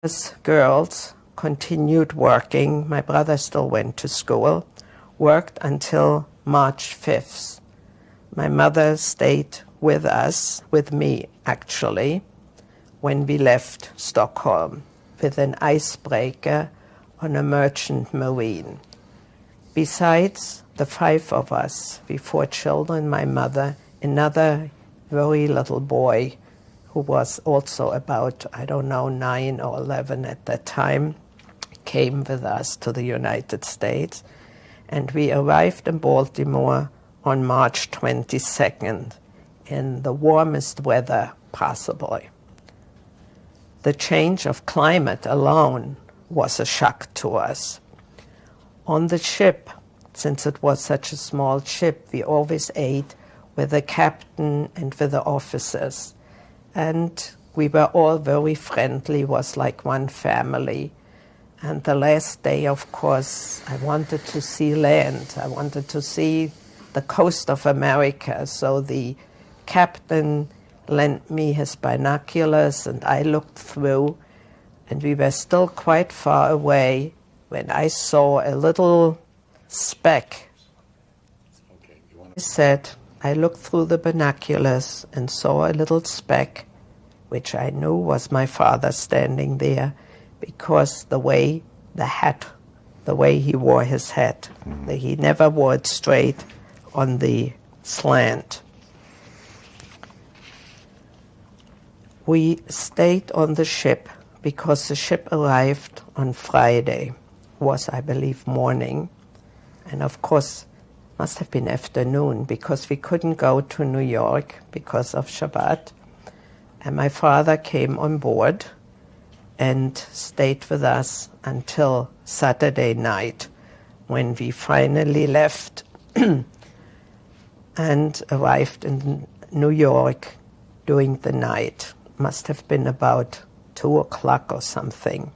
As girls continued working, my brother still went to school, worked until March 5th. My mother stayed with us, with me actually, when we left Stockholm with an icebreaker on a merchant marine. Besides the 5 of us, we 4 children, my mother, another very little boy who was also about, 9 or 11 at that time, came with us to the United States. And we arrived in Baltimore on March 22nd in the warmest weather possible. The change of climate alone was a shock to us. On the ship, since it was such a small ship, we always ate with the captain and with the officers. And we were all very friendly, was like one family. And the last day, of course, I wanted to see land. I wanted to see the coast of America. So the captain lent me his binoculars and I looked through, and we were still quite far away when I saw a little speck. I said, I looked through the binoculars and saw a little speck, which I knew was my father standing there, because the way he wore his hat, he never wore it straight on the slant. We stayed on the ship because the ship arrived on Friday, was I believe morning, and of course must have been afternoon because we couldn't go to New York because of Shabbat. And my father came on board and stayed with us until Saturday night when we finally left and arrived in New York during the night. Must have been about 2 o'clock or something.